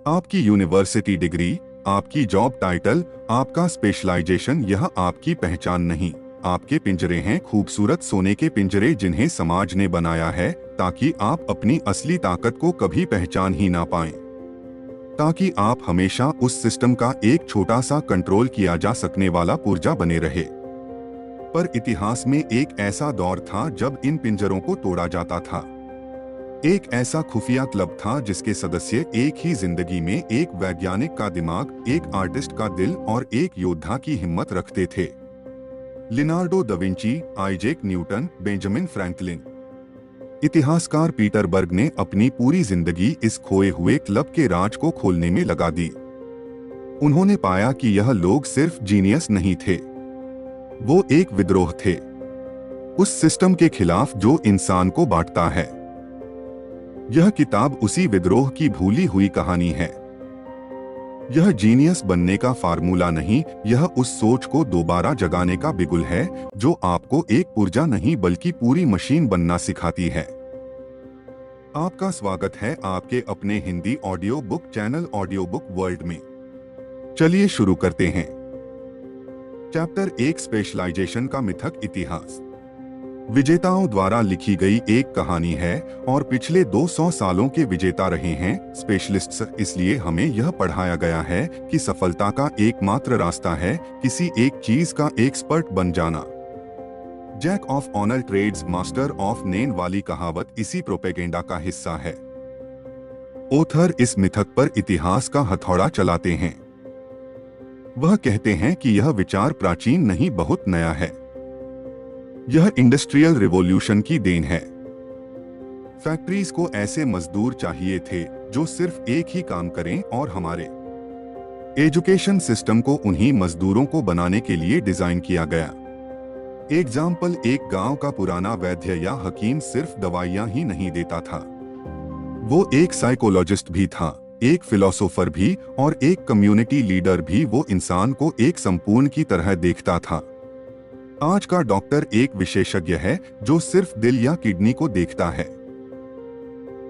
आपकी university degree, आपकी job title, आपका स्पेशलाइजेशन, यह आपकी पहचान नहीं। आपके पिंजरे हैं खूबसूरत सोने के पिंजरे जिन्हें समाज ने बनाया है ताकि आप अपनी असली ताकत को कभी पहचान ही ना पाएं, ताकि आप हमेशा उस सिस्टम का एक छोटा सा कंट्रोल किया जा सकने वाला पुर्जा बने रहे। पर इतिहास में एक ऐसा दौर था जब इन पिंजरों को तोड़ा जाता था। एक ऐसा खुफिया क्लब था जिसके सदस्य एक ही जिंदगी में एक वैज्ञानिक का दिमाग, एक आर्टिस्ट का दिल और एक योद्धा की हिम्मत रखते थे। Leonardo da Vinci, Isaac Newton, Benjamin Franklin. इतिहासकार पीटर बर्ग ने अपनी पूरी जिंदगी इस खोए हुए क्लब के राज को खोलने में लगा दी। उन्होंने पाया कि यह लोग सिर्फ जीनियस नहीं थे, वो एक विद्रोह थे उस सिस्टम के खिलाफ जो इंसान को बांटता है। यह किताब उसी विद्रोह की भूली हुई कहानी है। यह जीनियस बनने का फार्मूला नहीं, यह उस सोच को दोबारा जगाने का बिगुल है जो आपको एक पुर्जा नहीं बल्कि पूरी मशीन बनना सिखाती है। आपका स्वागत है आपके अपने Hindi audio book channel audio book world में। चलिए शुरू करते हैं। चैप्टर 1, स्पेशलाइजेशन का मिथक इतिहास। विजेताओं द्वारा लिखी गई एक कहानी है और पिछले 200 सालों के विजेता रहे हैं स्पेशलिस्ट्स। इसलिए हमें यह पढ़ाया गया है कि सफलता का एकमात्र रास्ता है किसी एक चीज का एक्सपर्ट बन जाना। Jack of all trades master of none वाली कहावत इसी प्रोपेगेंडा का हिस्सा है। ओथर इस मिथक पर इतिहास का हथौड़ा चलाते हैं। वह कहते हैं कि यह विचार प्राचीन नहीं, बहुत नया है। यह इंडस्ट्रियल रिवॉल्यूशन की देन है। फैक्ट्रीज को ऐसे मजदूर चाहिए थे जो सिर्फ एक ही काम करें और हमारे एजुकेशन सिस्टम को उन्हीं मजदूरों को बनाने के लिए डिजाइन किया गया। एग्जाम्पल, एक गांव का पुराना वैद्य या हकीम सिर्फ दवाइयां ही नहीं देता था, वो एक साइकोलॉजिस्ट भी था, एक फिलोसोफर भी और एक कम्युनिटी लीडर भी। वो इंसान को एक संपूर्ण की तरह देखता था। आज का डॉक्टर एक विशेषज्ञ है जो सिर्फ दिल या किडनी को देखता है।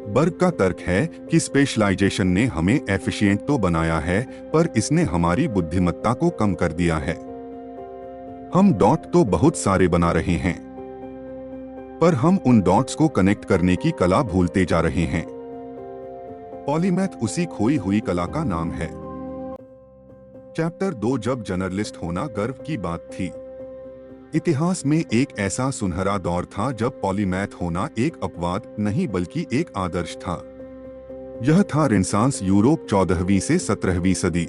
बर्ग का तर्क है कि स्पेशलाइजेशन ने हमें एफिशिएंट तो बनाया है, पर इसने हमारी बुद्धिमत्ता को कम कर दिया है। हम डॉट तो बहुत सारे बना रहे हैं, पर हम उन डॉट्स को कनेक्ट करने की कला भूलते जा रहे हैं। पॉलीमैथ उसी खोई हुई कला का नाम है। चैप्टर 2, जब जर्नलिस्ट होना गर्व की बात थी। इतिहास में एक ऐसा सुनहरा दौर था जब पॉलीमैथ होना एक अपवाद नहीं बल्कि एक आदर्श था। यह था रिनेसांस यूरोप, 14वीं से 17वीं सदी।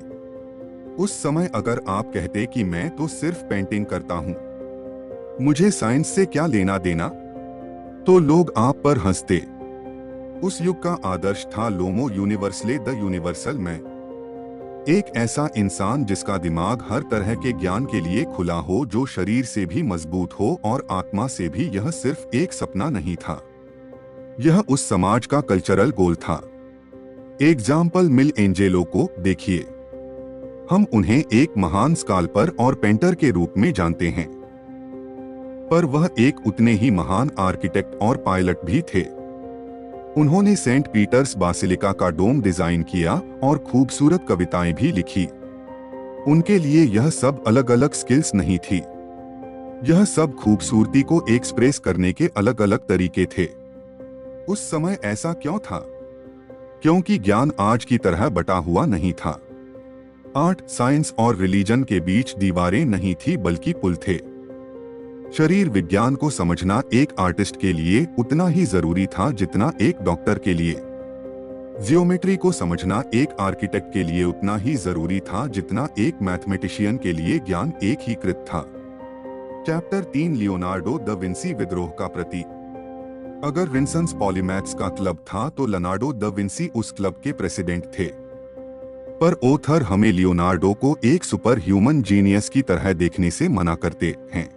उस समय अगर आप कहते कि मैं तो सिर्फ पेंटिंग करता हूं, मुझे साइंस से क्या लेना देना, तो लोग आप पर हंसते। उस युग का आदर्श था लोमो यूनिवर्सले, द यूनिवर्सल मैन। एक ऐसा इंसान जिसका दिमाग हर तरह के ज्ञान के लिए खुला हो, जो शरीर से भी मजबूत हो और आत्मा से भी। यह सिर्फ एक सपना नहीं था, यह उस समाज का कल्चरल गोल था। एग्जाम्पल, मिल एंजेलो को देखिए। हम उन्हें एक महान स्काल्पर और पेंटर के रूप में जानते हैं, पर वह एक उतने ही महान आर्किटेक्ट और पायलट भी थे। उन्होंने सेंट पीटर्स बासिलिका का डोम डिजाइन किया और खूबसूरत कविताएं भी लिखी। उनके लिए यह सब अलग अलग स्किल्स नहीं थी, यह सब खूबसूरती को एक्सप्रेस करने के अलग अलग तरीके थे। उस समय ऐसा क्यों था? क्योंकि ज्ञान आज की तरह बटा हुआ नहीं था। आर्ट, साइंस और रिलीजन के बीच दीवारें नहीं थी बल्कि पुल थे। शरीर विज्ञान को समझना एक आर्टिस्ट के लिए उतना ही जरूरी था जितना एक डॉक्टर के लिए। जियोमेट्री को समझना एक आर्किटेक्ट के लिए उतना ही जरूरी था जितना एक मैथमेटिशियन के लिए ज्ञान एक ही कृत था। चैप्टर 3, लियोनार्डो दा विंसी, विद्रोह का प्रतीक। अगर रिनेसांस पॉलीमैथ्स का क्लब था तो लियोनार्डो दा विंसी उस क्लब के प्रेसिडेंट थे। पर ओथर हमें लियोनार्डो को एक सुपर ह्यूमन जीनियस की तरह देखने से मना करते हैं।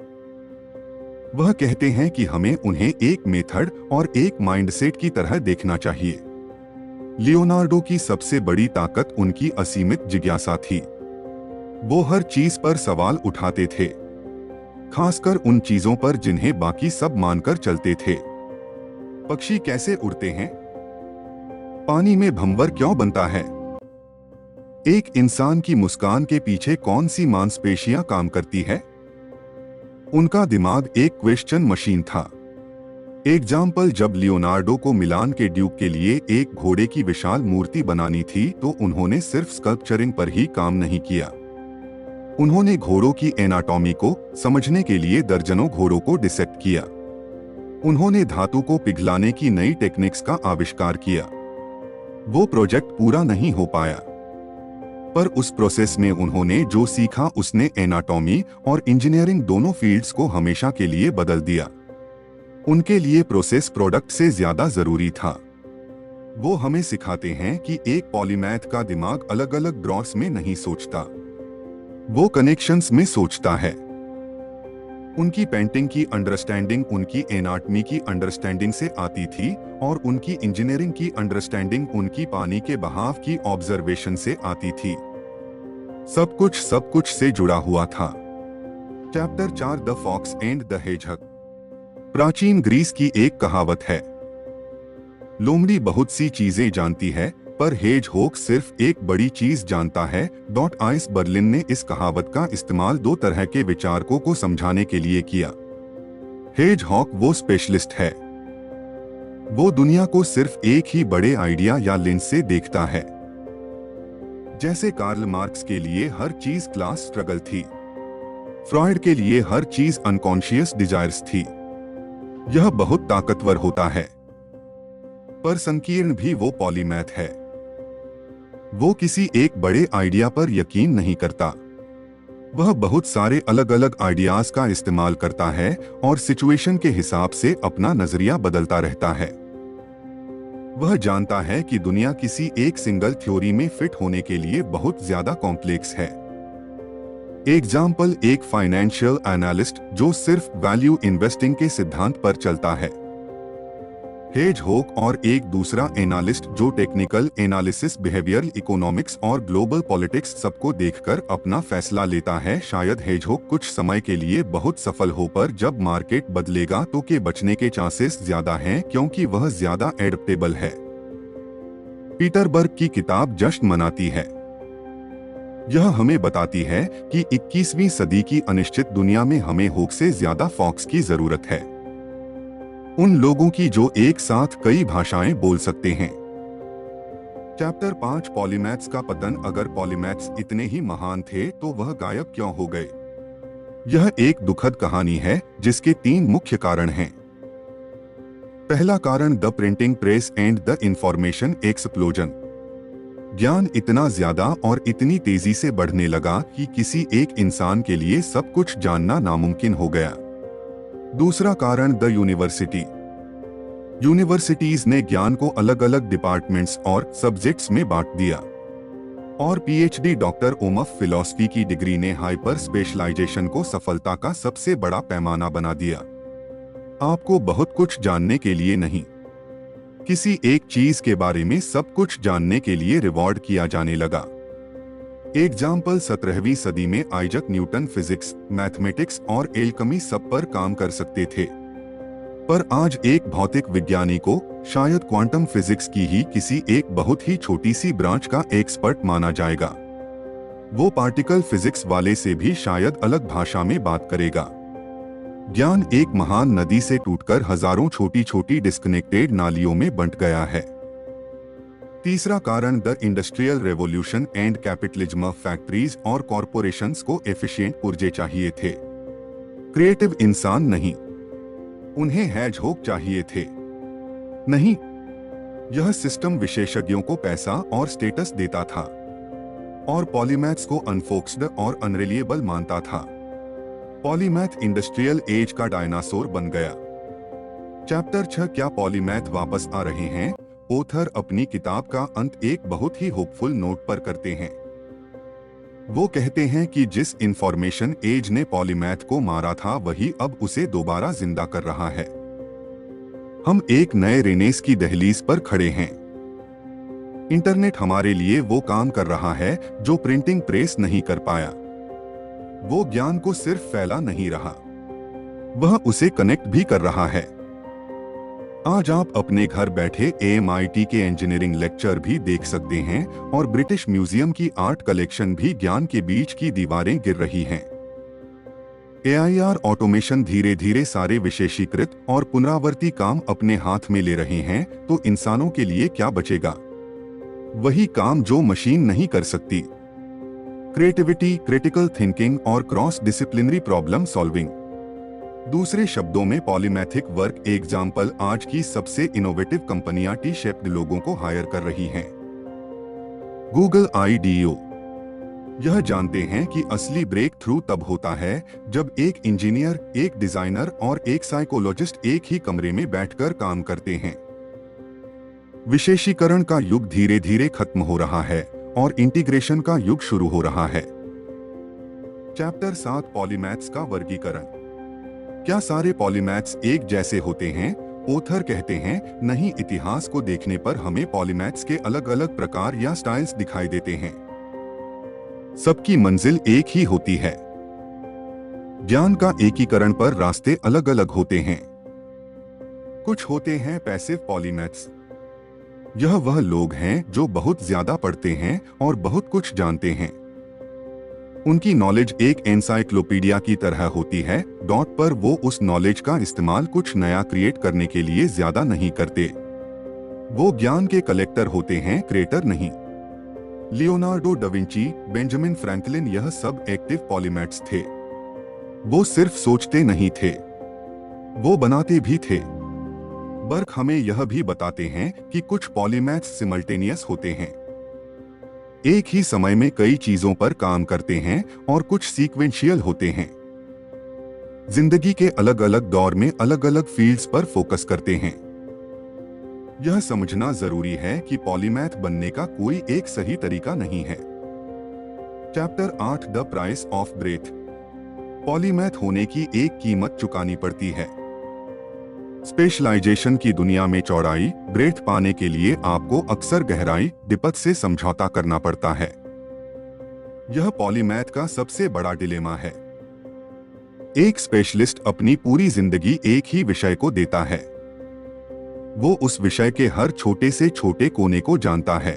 वह कहते हैं कि हमें उन्हें एक मेथड और एक माइंडसेट की तरह देखना चाहिए। लियोनार्डो की सबसे बड़ी ताकत उनकी असीमित जिज्ञासा थी। वो हर चीज पर सवाल उठाते थे, खासकर उन चीजों पर जिन्हें बाकी सब मानकर चलते थे। पक्षी कैसे उड़ते हैं? पानी में भंवर क्यों बनता है? एक इंसान की मुस्कान के पीछे कौन सी मांसपेशियां काम करती है? उनका दिमाग एक क्वेश्चन मशीन था। एग्जाम्पल, जब लियोनार्डो को मिलान के ड्यूक के लिए एक घोड़े की विशाल मूर्ति बनानी थी तो उन्होंने सिर्फ स्कल्पचरिंग पर ही काम नहीं किया। उन्होंने घोड़ों की एनाटॉमी को समझने के लिए दर्जनों घोड़ों को डिसेक्ट किया। उन्होंने धातु को पिघलाने की नई टेक्निक्स का आविष्कार किया। वो प्रोजेक्ट पूरा नहीं हो पाया, पर उस प्रोसेस में उन्होंने जो सीखा उसने एनाटॉमी और इंजीनियरिंग दोनों फील्ड्स को हमेशा के लिए बदल दिया। उनके लिए प्रोसेस प्रोडक्ट से ज्यादा जरूरी था। वो हमें सिखाते हैं कि एक पॉलीमैथ का दिमाग अलग अलग ड्रॉर्स में नहीं सोचता, वो कनेक्शंस में सोचता है। उनकी पेंटिंग की अंडरस्टैंडिंग उनकी एनाटॉमी की अंडरस्टैंडिंग से आती थी और उनकी इंजीनियरिंग की अंडरस्टैंडिंग उनकी पानी के बहाव की ऑब्जर्वेशन से आती थी। सब कुछ से जुड़ा हुआ था। Chapter 4, the fox and the hedgehog. प्राचीन ग्रीस की एक कहावत है, लोमड़ी बहुत सी चीजें जानती है पर हेजहॉग सिर्फ एक बड़ी चीज जानता है। आइस बर्लिन ने इस कहावत का इस्तेमाल दो तरह के विचारकों को समझाने के लिए किया। हेजहॉग वो स्पेशलिस्ट है, वो दुनिया को सिर्फ एक ही बड़े आइडिया या लेंस से देखता है। जैसे कार्ल मार्क्स के लिए हर चीज क्लास स्ट्रगल थी, फ्रॉइड के लिए हर चीज अनकॉन्शियस डिजायर्स थी। यह बहुत ताकतवर होता है, पर संकीर्ण भी वो पॉलीमैथ है। वो किसी एक बड़े आइडिया पर यकीन नहीं करता, वह बहुत सारे अलग अलग आइडियाज का इस्तेमाल करता है और सिचुएशन के हिसाब से अपना नजरिया बदलता रहता है। वह जानता है कि दुनिया किसी एक सिंगल थ्योरी में फिट होने के लिए बहुत ज्यादा कॉम्प्लेक्स है। एग्जाम्पल, एक फाइनेंशियल एनालिस्ट जो सिर्फ वैल्यू इन्वेस्टिंग के सिद्धांत पर चलता है। हेजहॉग और एक दूसरा एनालिस्ट जो टेक्निकल एनालिसिस, बिहेवियरल इकोनॉमिक्स और ग्लोबल पॉलिटिक्स सबको देखकर अपना फैसला लेता है। शायद हेजहॉग कुछ समय के लिए बहुत सफल हो, पर जब मार्केट बदलेगा तो के बचने के चांसेस ज्यादा हैं क्योंकि वह ज्यादा एडेप्टेबल है। पीटरबर्ग की किताब जश्न मनाती है। यह हमें बताती है कि 21वीं सदी की अनिश्चित दुनिया में हमें हॉग से ज्यादा फॉक्स की जरूरत है, उन लोगों की जो एक साथ कई भाषाएं बोल सकते हैं। चैप्टर 5, पॉलीमैथ्स का पतन। अगर पॉलीमैथ्स इतने ही महान थे तो वह गायब क्यों हो गए? यह एक दुखद कहानी है जिसके 3 मुख्य कारण हैं। पहला कारण, the printing press and the information explosion. ज्ञान इतना ज्यादा और इतनी तेजी से बढ़ने लगा कि किसी एक इंसान के लिए सब कुछ जानना नामुमकिन हो गया। दूसरा कारण, द यूनिवर्सिटी। यूनिवर्सिटीज ने ज्ञान को अलग अलग डिपार्टमेंट्स और सब्जेक्ट्स में बांट दिया और पीएचडी डॉक्टर ऑफ फिलॉसफी की डिग्री ने हाइपर स्पेशलाइजेशन को सफलता का सबसे बड़ा पैमाना बना दिया। आपको बहुत कुछ जानने के लिए नहीं, किसी एक चीज के बारे में सब कुछ जानने के लिए रिवॉर्ड किया जाने लगा। एग्जाम्पल, 17वीं सदी में आइजक न्यूटन फिजिक्स, मैथमेटिक्स और एल्केमी सब पर काम कर सकते थे, पर आज एक भौतिक विज्ञानी को शायद क्वांटम फिजिक्स की ही किसी एक बहुत ही छोटी सी ब्रांच का एक्सपर्ट माना जाएगा। वो पार्टिकल फिजिक्स वाले से भी शायद अलग भाषा में बात करेगा। ज्ञान एक महान नदी से टूटकर हजारों छोटी छोटी डिस्कनेक्टेड नालियों में बंट गया है। तीसरा कारण, the industrial revolution and capitalism. Factories और कॉरपोरेशंस को एफिशिएंट पुर्जे चाहिए थे, क्रिएटिव इंसान नहीं। उन्हें हेजहॉग चाहिए थे नहीं। यह सिस्टम विशेषज्ञों को पैसा और स्टेटस देता था और पॉलीमैथ्स को अनफोक्स्ड और अनरिलिएबल मानता था। पॉलीमैथ इंडस्ट्रियल एज का डायनासोर बन गया। चैप्टर 6, क्या पॉलीमैथ वापस आ रहे हैं? ऑथर अपनी किताब का अंत एक बहुत ही होपफुल नोट पर करते हैं। वो कहते हैं कि जिस इंफॉर्मेशन एज ने पॉलीमैथ को मारा था वही अब उसे दोबारा जिंदा कर रहा है। हम एक नए रेनेस की दहलीज पर खड़े हैं। इंटरनेट हमारे लिए वो काम कर रहा है जो प्रिंटिंग प्रेस नहीं कर पाया। वो ज्ञान को सिर्फ फैला नहीं रहा, वह उसे कनेक्ट भी कर रहा है। आज आप अपने घर बैठे MIT के इंजीनियरिंग लेक्चर भी देख सकते हैं और ब्रिटिश म्यूजियम की आर्ट कलेक्शन भी ज्ञान के बीच की दीवारें गिर रही हैं। AIR ऑटोमेशन धीरे धीरे सारे विशेषीकृत और पुनरावर्ती काम अपने हाथ में ले रहे हैं, तो इंसानों के लिए क्या बचेगा? वही काम जो मशीन नहीं कर सकती। क्रिएटिविटी, क्रिटिकल थिंकिंग और क्रॉस डिसिप्लिनरी प्रॉब्लम सॉल्विंग। दूसरे शब्दों में पॉलीमैथिक वर्क एग्जाम्पल आज की सबसे इनोवेटिव कंपनियां टी-शेप्ड लोगों को हायर कर रही हैं। गूगल IDEO यह जानते हैं कि असली ब्रेक थ्रू तब होता है जब एक इंजीनियर, एक डिजाइनर और एक साइकोलॉजिस्ट एक ही कमरे में बैठकर काम करते हैं। विशेषीकरण का युग धीरे धीरे खत्म हो रहा है और इंटीग्रेशन का युग शुरू हो रहा है। चैप्टर 7 पॉलीमैथ्स का वर्गीकरण। क्या सारे पॉलीमैथ्स एक जैसे होते हैं? ओथर कहते हैं, नहीं, इतिहास को देखने पर हमें पॉलीमैथ्स के अलग अलग प्रकार या स्टाइल्स दिखाई देते हैं। सबकी मंजिल एक ही होती है। ज्ञान का एकीकरण पर रास्ते अलग अलग होते हैं। कुछ होते हैं पैसिव पॉलीमैथ्स। यह वह लोग हैं जो बहुत ज्यादा पढ़ते हैं और बहुत कुछ जानते हैं। उनकी नॉलेज एक एनसाइक्लोपीडिया की तरह होती है, डॉट पर वो उस नॉलेज का इस्तेमाल कुछ नया क्रिएट करने के लिए ज्यादा नहीं करते। वो ज्ञान के कलेक्टर होते हैं, क्रिएटर नहीं। लियोनार्डो डाविंची, बेंजामिन फ्रैंकलिन, यह सब एक्टिव पॉलीमैथ्स थे। वो सिर्फ सोचते नहीं थे, वो बनाते भी थे। बर्क हमें यह भी बताते हैं कि कुछ पॉलीमैथ्स सिमल्टेनियस होते हैं, एक ही समय में कई चीजों पर काम करते हैं, और कुछ सीक्वेंशियल होते हैं, जिंदगी के अलग अलग दौर में अलग अलग फील्ड्स पर फोकस करते हैं। यह समझना जरूरी है कि पॉलीमैथ बनने का कोई एक सही तरीका नहीं है। Chapter 8 the price of breath. Polymath होने की एक कीमत चुकानी पड़ती है। स्पेशलाइजेशन की दुनिया में चौड़ाई, ब्रेथ पाने के लिए आपको अक्सर गहराई, डिपथ से समझौता करना पड़ता है। यह पॉलीमैथ का सबसे बड़ा डिलेमा है। एक स्पेशलिस्ट अपनी पूरी जिंदगी एक ही विषय को देता है। वो उस विषय के हर छोटे से छोटे कोने को जानता है।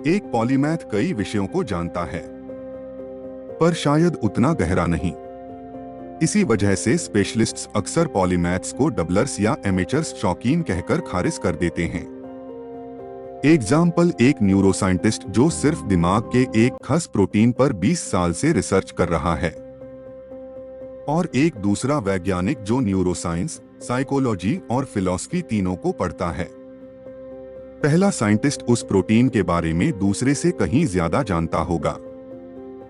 एक पॉलीमैथ कई विषयों को जानता है, पर शायद उतना गहरा नहीं। इसी वजह से स्पेशलिस्ट्स अक्सर पॉलीमैथ्स को डबलर्स या एमेचर्स शौकीन कहकर खारिज कर देते हैं। एग्जाम्पल, एक न्यूरोसाइंटिस्ट जो सिर्फ दिमाग के एक खास प्रोटीन पर 20 साल से रिसर्च कर रहा है, और एक दूसरा वैज्ञानिक जो न्यूरोसाइंस, साइकोलॉजी और फिलॉसफी तीनों को पढ़ता है। पहला साइंटिस्ट उस प्रोटीन के बारे में दूसरे से कहीं ज्यादा जानता होगा,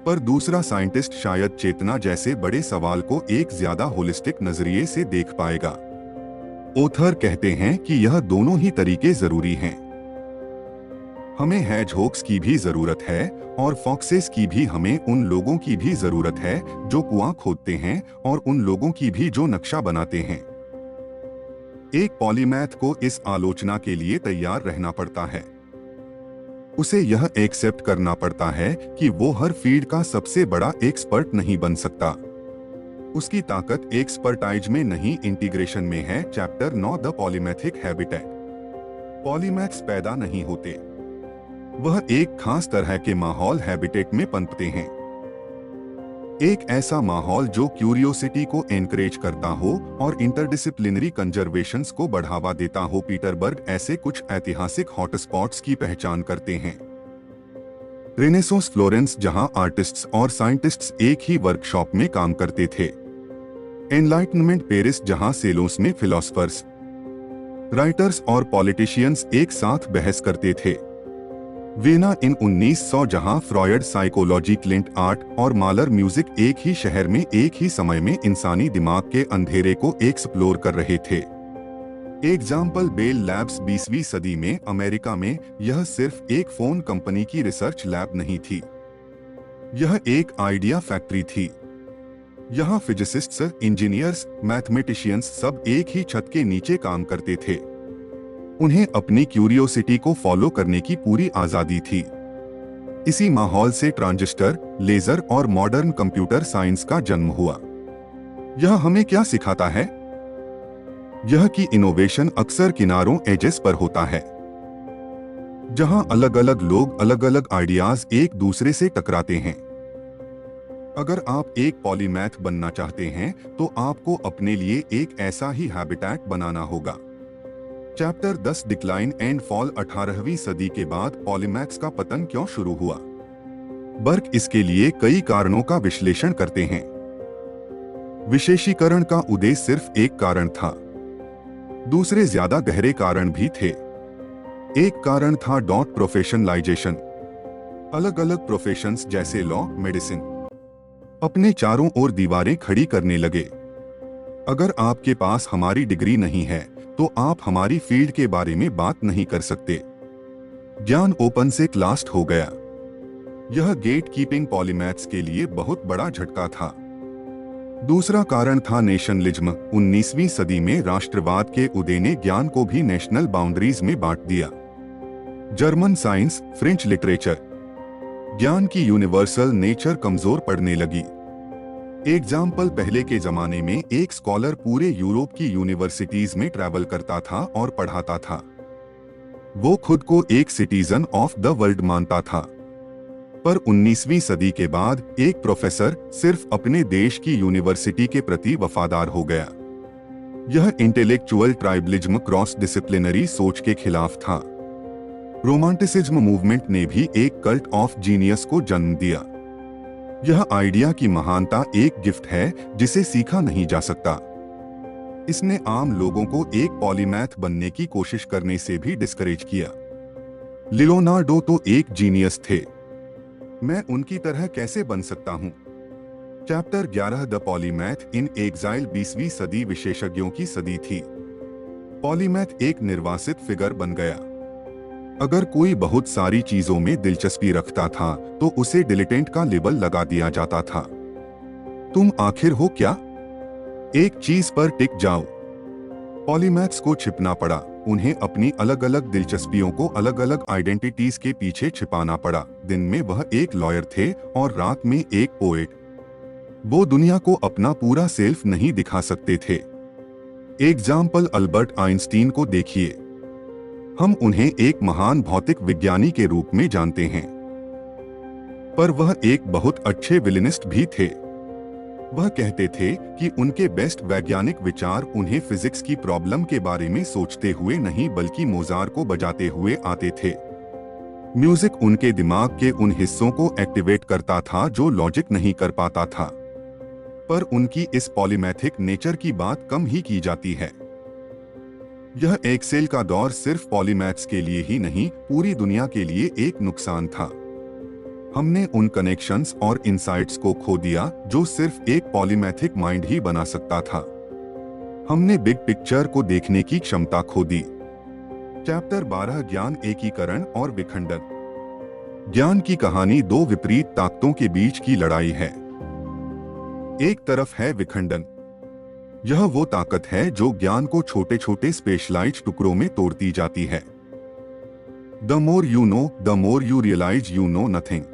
पर दूसरा साइंटिस्ट शायद चेतना जैसे बड़े सवाल को एक ज्यादा होलिस्टिक नजरिए से देख पाएगा। ओथर कहते हैं कि यह दोनों ही तरीके जरूरी हैं। हमें हेजहोग्स की भी जरूरत है, और फॉक्सेस की भी। हमें उन लोगों की भी जरूरत है जो कुआं खोदते हैं, और उन लोगों की भी जो नक्शा बनाते हैं। एक पॉलीमैथ को इस आलोचना के लिए तैयार रहना पड़ता है। उसे यह एक्सेप्ट करना पड़ता है कि वो हर फील्ड का सबसे बड़ा एक्सपर्ट नहीं बन सकता। उसकी ताकत एक्सपर्टाइज में नहीं, इंटीग्रेशन में है। Chapter 9 the polymathic habitat. Polymaths पैदा नहीं होते, वह एक खास तरह के माहौल हैबिटेट में पनपते हैं। एक ऐसा माहौल जो क्यूरियोसिटी को एनकरेज करता हो और इंटरडिसिप्लिनरी कंजर्वेशंस को बढ़ावा देता हो। पीटरबर्ग ऐसे कुछ ऐतिहासिक हॉटस्पॉट्स की पहचान करते हैं। रेनेसांस फ्लोरेंस, जहां आर्टिस्ट्स और साइंटिस्ट्स एक ही वर्कशॉप में काम करते थे। एनलाइटनमेंट पेरिस, जहां सेलोस में फिलोसफर्स, राइटर्स और पॉलिटिशियंस एक साथ बहस करते थे। वेना इन 1900, जहां फ्रॉयड साइकोलॉजी, क्लिंट आर्ट और मालर म्यूजिक एक ही शहर में एक ही समय में इंसानी दिमाग के अंधेरे को एक्सप्लोर कर रहे थे। एग्जाम्पल, बेल लैब्स 20वीं सदी में अमेरिका में यह सिर्फ एक फोन कंपनी की रिसर्च लैब नहीं थी, यह एक आइडिया फैक्ट्री थी। यहाँ फिजिसिस्ट्स, इंजीनियर्स, मैथमेटिशियंस सब एक ही छत के नीचे काम करते थे। उन्हें अपनी क्यूरियोसिटी को फॉलो करने की पूरी आजादी थी। इसी माहौल से ट्रांजिस्टर, लेजर और मॉडर्न कंप्यूटर साइंस का जन्म हुआ। यह हमें क्या सिखाता है? यह कि इनोवेशन अक्सर किनारों एजेस पर होता है, जहां अलग अलग लोग अलग अलग आइडियाज एक दूसरे से टकराते हैं। अगर आप एक पॉलीमैथ बनना चाहते हैं तो आपको अपने लिए एक ऐसा ही हैबिटेट बनाना होगा। Chapter 10 decline and fall. 18वीं सदी के बाद पॉलीमैथ्स का पतन क्यों शुरू हुआ? बर्क इसके लिए कई कारणों का विश्लेषण करते हैं। विशेषीकरण का उदय सिर्फ एक कारण था, दूसरे ज्यादा गहरे कारण भी थे। एक कारण था डॉट प्रोफेशनलाइजेशन। अलग अलग प्रोफेशंस जैसे लॉ, मेडिसिन अपने चारों ओर दीवारें खड़ी करने लगे। अगर आपके पास हमारी डिग्री नहीं है तो आप हमारी फील्ड के बारे में बात नहीं कर सकते। ज्ञान ओपन से क्लास्ड हो गया। यह गेट कीपिंग पॉलीमैथ्स के लिए बहुत बड़ा झटका था। दूसरा कारण था नेशनलिज्म। 19वीं सदी में राष्ट्रवाद के उदय ने ज्ञान को भी नेशनल बाउंड्रीज में बांट दिया। जर्मन साइंस, फ्रेंच लिटरेचर, ज्ञान की यूनिवर्सल नेचर कमजोर पड़ने लगी। एग्जाम्पल, पहले के जमाने में एक स्कॉलर पूरे यूरोप की यूनिवर्सिटीज में ट्रैवल करता था और पढ़ाता था। वो खुद को एक सिटीजन ऑफ द वर्ल्ड मानता था। पर 19वीं सदी के बाद एक प्रोफेसर सिर्फ अपने देश की यूनिवर्सिटी के प्रति वफादार हो गया। यह इंटेलेक्चुअल ट्राइबलिज्म, क्रॉस डिसिप्लिनरी सोच के खिलाफ था। रोमांटिसिज्म मूवमेंट ने भी एक कल्ट ऑफ जीनियस को जन्म दिया। यह आइडिया की महानता एक गिफ्ट है जिसे सीखा नहीं जा सकता। इसने आम लोगों को एक पॉलीमैथ बनने की कोशिश करने से भी डिस्करेज किया। लियोनार्डो तो एक जीनियस थे, मैं उनकी तरह कैसे बन सकता हूं? Chapter 11 the polymath in exile. 20वीं सदी विशेषज्ञों की सदी थी। पॉलीमैथ एक निर्वासित फिगर बन गया। अगर कोई बहुत सारी चीजों में दिलचस्पी रखता था तो उसे डिलिटेंट का लेबल लगा दिया जाता था। तुम आखिर हो क्या? एक चीज पर टिक जाओ। पॉलीमैथ्स को छिपना पड़ा। उन्हें अपनी अलग अलग दिलचस्पियों को अलग अलग आइडेंटिटीज के पीछे छिपाना पड़ा। दिन में वह एक लॉयर थे और रात में एक पोएट। वो दुनिया को अपना पूरा सेल्फ नहीं दिखा सकते थे। एग्जाम्पल, अल्बर्ट आइंस्टीन को देखिए। हम उन्हें एक महान भौतिक विज्ञानी के रूप में जानते हैं, पर वह एक बहुत अच्छे विलिनिस्ट भी थे। वह कहते थे कि उनके बेस्ट वैज्ञानिक विचार उन्हें फिजिक्स की प्रॉब्लम के बारे में सोचते हुए नहीं बल्कि मोजार को बजाते हुए आते थे। म्यूजिक उनके दिमाग के उन हिस्सों को एक्टिवेट करता था जो लॉजिक नहीं कर पाता था। पर उनकी इस पॉलीमैथिक नेचर की बात कम ही की जाती है। यह एक्सेल का दौर सिर्फ पॉलीमैथ्स के लिए ही नहीं, पूरी दुनिया के लिए एक नुकसान था। हमने उन कनेक्शंस और इंसाइट्स को खो दिया जो सिर्फ एक पॉलीमैथिक माइंड ही बना सकता था। हमने बिग पिक्चर को देखने की क्षमता खो दी। चैप्टर 12 ज्ञान एकीकरण और विखंडन। ज्ञान की कहानी दो विपरीत ताकतों के बीच की लड़ाई है। एक तरफ है विखंडन। यह वो ताकत है जो ज्ञान को छोटे छोटे स्पेशलाइज्ड टुकड़ों में तोड़ती जाती है। The more you know the more you realize you know nothing.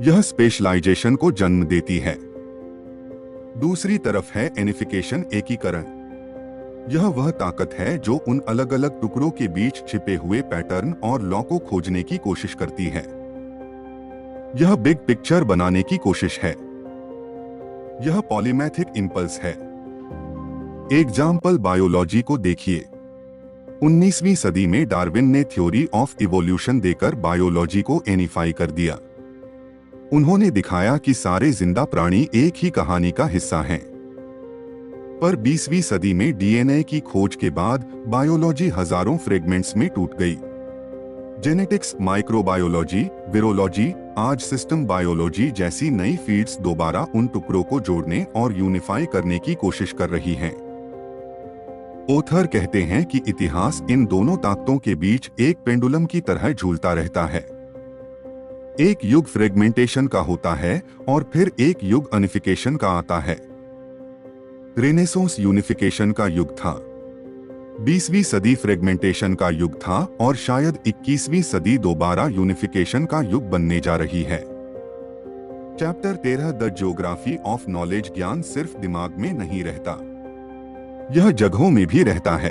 यह स्पेशलाइजेशन को जन्म देती है। दूसरी तरफ है एनिफिकेशन, एकीकरण। यह वह ताकत है जो उन अलग अलग टुकड़ों के बीच छिपे हुए पैटर्न और लॉ को खोजने की कोशिश करती है। यह बिग पिक्चर बनाने की कोशिश है। यह पॉलीमैथिक इंपल्स है। एग्जाम्पल, बायोलॉजी को देखिए। 19वीं सदी में डार्विन ने थ्योरी ऑफ इवोल्यूशन देकर बायोलॉजी को एनिफाई कर दिया। उन्होंने दिखाया कि सारे जिंदा प्राणी एक ही कहानी का हिस्सा हैं। पर 20वीं सदी में डीएनए की खोज के बाद बायोलॉजी हजारों फ्रेगमेंट्स में टूट गई। जेनेटिक्स, माइक्रोबायोलॉजी, विरोलॉजी, आज सिस्टम बायोलॉजी जैसी नई फील्ड्स दोबारा उन टुकड़ों को जोड़ने और यूनिफाई करने की कोशिश कर रही हैं। ओथर कहते हैं कि इतिहास इन दोनों ताकतों के बीच एक पेंडुलम की तरह झूलता रहता है। एक युग फ्रेगमेंटेशन का होता है और फिर एक युग अनिफिकेशन का आता है। रेनेसांस यूनिफिकेशन का युग था। 20वीं सदी फ्रेगमेंटेशन का युग था और शायद 21वीं सदी दोबारा यूनिफिकेशन का युग बनने जा रही है। Chapter 13 the geography of knowledge. ज्ञान सिर्फ दिमाग में नहीं रहता, यह जगहों में भी रहता है।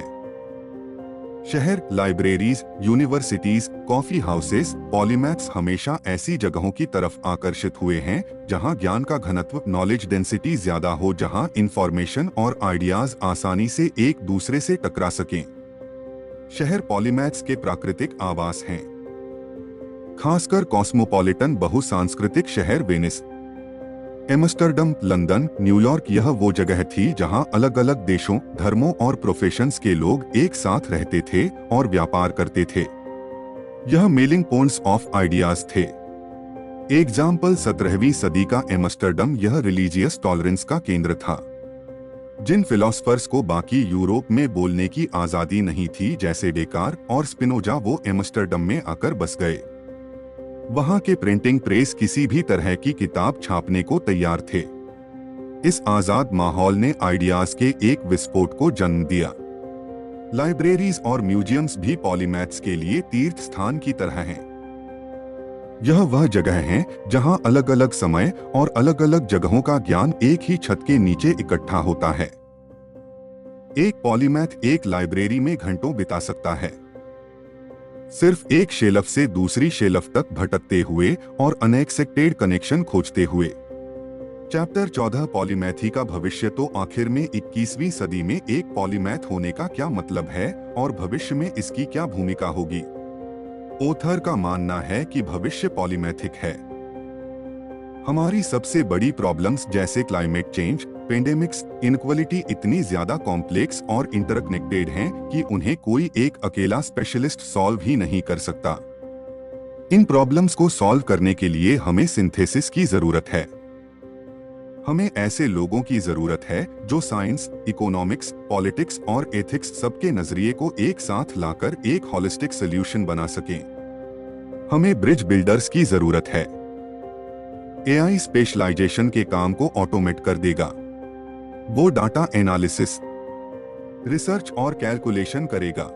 शहर, लाइब्रेरीज, यूनिवर्सिटीज, कॉफी हाउसेस, पॉलीमैथ्स हमेशा ऐसी जगहों की तरफ आकर्षित हुए हैं जहां ज्ञान का घनत्व, नॉलेज डेंसिटी ज्यादा हो, जहां इंफॉर्मेशन और आइडियाज आसानी से एक दूसरे से टकरा सकें। शहर पॉलीमैथ्स के प्राकृतिक आवास हैं, खासकर कॉस्मोपॉलिटन बहुसांस्कृतिक शहर वेनिस, एम्स्टर्डम, लंदन, न्यूयॉर्क। यह वो जगह थी जहां अलग अलग देशों, धर्मों और प्रोफेशंस के लोग एक साथ रहते थे और व्यापार करते थे। यह मेलिंग पॉइंट्स ऑफ आइडियाज थे। एग्जाम्पल 17वीं सदी का एम्स्टर्डम, यह रिलीजियस टॉलरेंस का केंद्र था। जिन फिलोसफर्स को बाकी यूरोप में बोलने की आजादी नहीं थी, जैसे डेकार और स्पिनोजा, वो एम्स्टर्डम में आकर बस गए। वहां के प्रिंटिंग प्रेस किसी भी तरह की किताब छापने को तैयार थे। इस आजाद माहौल ने आइडियाज के एक विस्फोट को जन्म दिया। लाइब्रेरीज और म्यूजियम्स भी पॉलीमैथ्स के लिए तीर्थ स्थान की तरह हैं। यह वह जगह है जहां अलग अलग समय और अलग अलग जगहों का ज्ञान एक ही छत के नीचे इकट्ठा होता है। एक पॉलीमैथ एक लाइब्रेरी में घंटों बिता सकता है, सिर्फ एक शेल्फ से दूसरी शेल्फ तक भटकते हुए और अनएक्सपेक्टेड कनेक्शन खोजते हुए। चैप्टर 14, पॉलीमैथी का भविष्य। तो आखिर में 21वीं सदी में एक पॉलीमैथ होने का क्या मतलब है और भविष्य में इसकी क्या भूमिका होगी? ऑथर का मानना है कि भविष्य पॉलीमैथिक है। हमारी सबसे बड़ी प्रॉब्लम्स जैसे क्लाइमेट चेंज, पेंडेमिक्स, इनक्वालिटी इतनी ज्यादा कॉम्प्लेक्स और इंटरकनेक्टेड हैं कि उन्हें कोई एक अकेला स्पेशलिस्ट सॉल्व ही नहीं कर सकता। इन प्रॉब्लम्स को सॉल्व करने के लिए हमें सिंथेसिस की जरूरत है। हमें ऐसे लोगों की जरूरत है जो साइंस, इकोनॉमिक्स, पॉलिटिक्स और एथिक्स सबके नजरिए को एक साथ लाकर एक होलिस्टिक सॉल्यूशन बना सकें। हमें ब्रिज बिल्डर्स की जरूरत है। एआई स्पेशलाइजेशन के काम को ऑटोमेट कर देगा। वो डाटा एनालिसिस, रिसर्च और कैलकुलेशन करेगा।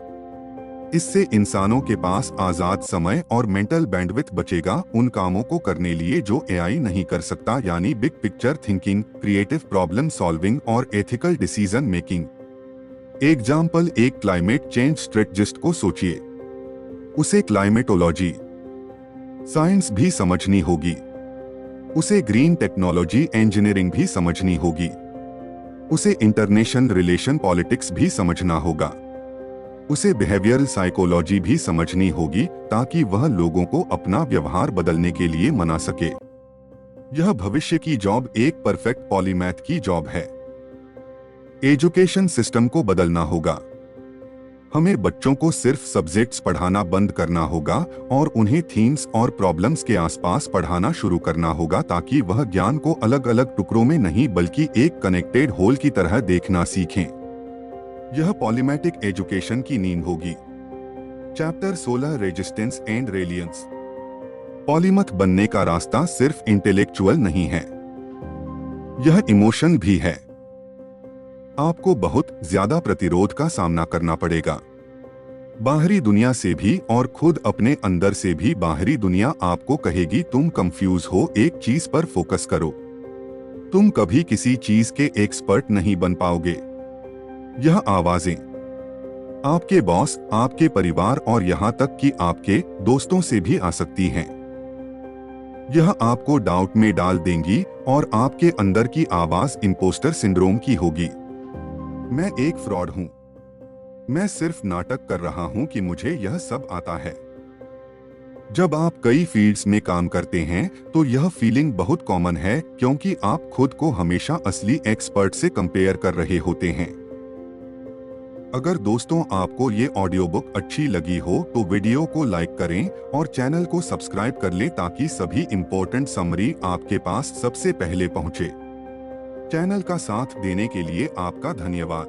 इससे इंसानों के पास आजाद समय और मेंटल बैंडविड्थ बचेगा उन कामों को करने लिए जो एआई नहीं कर सकता, यानी big picture thinking, creative problem solving और एथिकल डिसीजन मेकिंग। एग्जाम्पल, एक क्लाइमेट चेंज स्ट्रेटजिस्ट को सोचिए। उसे क्लाइमेटोलॉजी साइंस भी समझनी होगी, उसे ग्रीन टेक्नोलॉजी इंजीनियरिंग भी समझनी होगी, उसे इंटरनेशनल रिलेशन पॉलिटिक्स भी समझना होगा, उसे बिहेवियरल साइकोलॉजी भी समझनी होगी ताकि वह लोगों को अपना व्यवहार बदलने के लिए मना सके। यह भविष्य की जॉब एक परफेक्ट पॉलीमैथ की जॉब है। एजुकेशन सिस्टम को बदलना होगा। हमें बच्चों को सिर्फ सब्जेक्ट्स पढ़ाना बंद करना होगा और उन्हें थीम्स और प्रॉब्लम्स के आसपास पढ़ाना शुरू करना होगा ताकि वह ज्ञान को अलग अलग टुकड़ों में नहीं बल्कि एक कनेक्टेड होल की तरह देखना सीखें। यह पॉलीमैटिक एजुकेशन की नींव होगी। Chapter 16, resistance and reliance. Polymath बनने का रास्ता सिर्फ इंटेलेक्चुअल नहीं है, यह इमोशन भी है। आपको बहुत ज्यादा प्रतिरोध का सामना करना पड़ेगा, बाहरी दुनिया से भी और खुद अपने अंदर से भी। बाहरी दुनिया आपको कहेगी तुम कंफ्यूज हो, एक चीज पर फोकस करो, तुम कभी किसी चीज के एक्सपर्ट नहीं बन पाओगे। यह आवाजें आपके बॉस, आपके परिवार और यहाँ तक कि आपके दोस्तों से भी आ सकती हैं। यह आपको डाउट में डाल देंगी और आपके अंदर की आवाज इम्पोस्टर सिंड्रोम की होगी। मैं एक फ्रॉड हूं, मैं सिर्फ नाटक कर रहा हूं कि मुझे यह सब आता है। जब आप कई फील्ड्स में काम करते हैं तो यह फीलिंग बहुत कॉमन है क्योंकि आप खुद को हमेशा असली एक्सपर्ट से कंपेयर कर रहे होते हैं। अगर दोस्तों आपको ये ऑडियो बुक अच्छी लगी हो तो वीडियो को लाइक करें और चैनल को सब्सक्राइब कर लें ताकि सभी इम्पोर्टेंट समरी आपके पास सबसे पहले पहुंचे। चैनल का साथ देने के लिए आपका धन्यवाद।